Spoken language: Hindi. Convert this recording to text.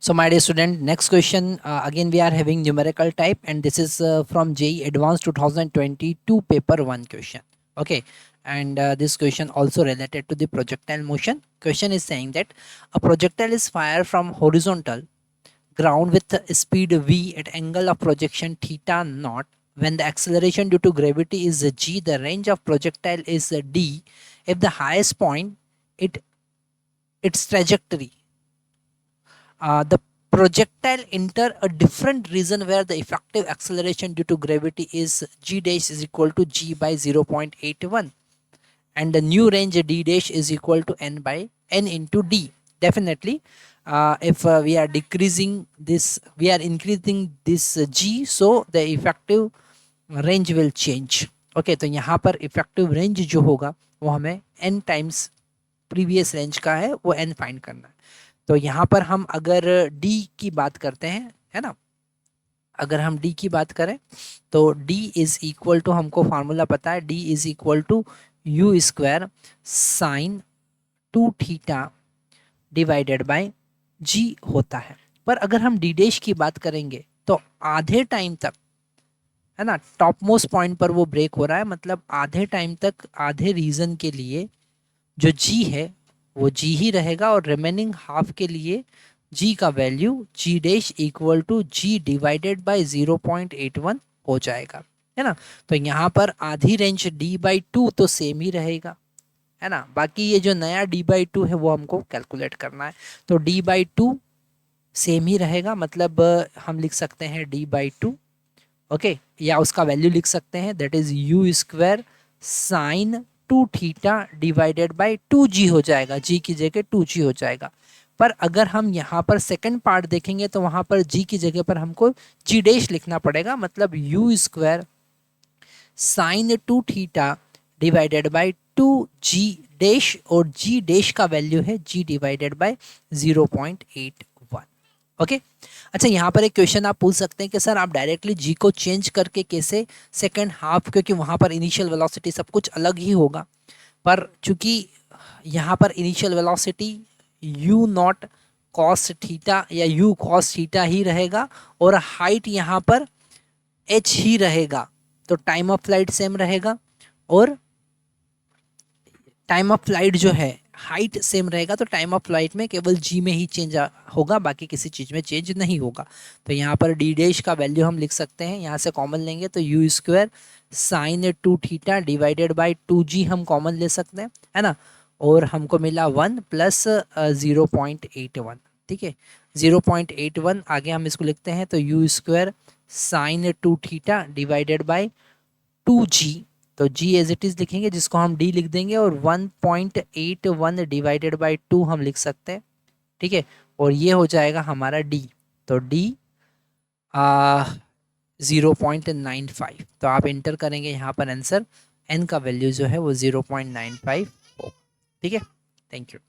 So my dear student, next question, again we are having numerical type, and this is from JEE Advanced 2022 paper 1 question. Okay, and this question also related to the projectile motion. Question is saying that a projectile is fired from horizontal ground with a speed v at angle of projection theta naught. When the acceleration due to gravity is g, the range of projectile is d. If the highest point, its trajectory, the projectile enter a different region where the effective acceleration due to gravity is g dash is equal to g by 0.81, and the new range d dash is equal to n by n into d. Definitely, if we are decreasing this, we are increasing this g, so the effective range will change. Okay, तो यहाँ पर इफेक्टिव रेंज जो होगा वो हमें n टाइम्स प्रीवियस रेंज का है, वो n फाइंड करना है. तो यहाँ पर हम अगर d की बात करते हैं, है ना, अगर हम d की बात करें तो d इज इक्वल टू, हमको फार्मूला पता है, d is equal to u square sine 2 theta divided by g होता है. पर अगर हम d डैश की बात करेंगे तो आधे टाइम तक, है ना, टॉप मोस्ट पॉइंट पर वो ब्रेक हो रहा है, मतलब आधे टाइम तक, आधे रीजन के लिए जो g है वो g ही रहेगा, और रिमेनिंग हाफ के लिए g का value g dash equal to g divided by 0.81 हो जाएगा, है ना. तो यहाँ पर आधी रेंज d/2 तो सेम ही रहेगा, है ना. बाकी ये जो नया d/2 है वो हमको कैलकुलेट करना है. तो d/2 सेम ही रहेगा, मतलब हम लिख सकते हैं d/2, ओके, या उसका वैल्यू लिख सकते हैं, that is you square sine 2 theta divided bye 2g हो जाएगा, g की जगह 2g हो जाएगा. पर अगर हम यहाँ पर सेकंड पार्ट देखेंगे तो वहाँ पर g की जगह पर हमको g डैश लिखना पड़ेगा, मतलब you square sine 2 theta divided bye 2g dash, और g डैश का वैल्यू है g डिवाइडेड बाय 0.81. ओके. अच्छा, यहाँ पर एक क्वेश्चन आप पूछ सकते हैं कि सर आप डायरेक्टली g को चेंज करके कैसे सेकंड हाफ, क्योंकि वहाँ पर इनिशियल वेलोसिटी सब कुछ अलग ही होगा, पर चूंकि यहाँ पर initial velocity u not cos theta या u कॉस थीटा ही रहेगा, और हाइट यहाँ पर h ही रहेगा, तो टाइम ऑफ फ्लाइट सेम रहेगा, और टाइम ऑफ फ्लाइट जो है हाइट सेम रहेगा, तो टाइम ऑफ फ्लाइट में केवल g में ही चेंज होगा, बाकी किसी चीज़ में चेंज नहीं होगा. तो यहाँ पर d डैश का वैल्यू हम लिख सकते हैं, यहाँ से कॉमन लेंगे तो you square sine 2 theta divided bye 2g हम कॉमन ले सकते हैं, है ना, और हमको मिला 1 प्लस 0.81. ठीक है, 0.81 आगे हम इसको लिखते हैं तो you square sine 2 theta divided bye 2g, तो g एज इट इज लिखेंगे, जिसको हम d लिख देंगे, और 1.81 डिवाइडेड बाय 2 हम लिख सकते हैं. ठीक है, और ये हो जाएगा हमारा d, तो d 0.95. तो आप इंटर करेंगे यहाँ पर आंसर, n का वैल्यू जो है वो 0.95 हो. ठीक है, थैंक यू.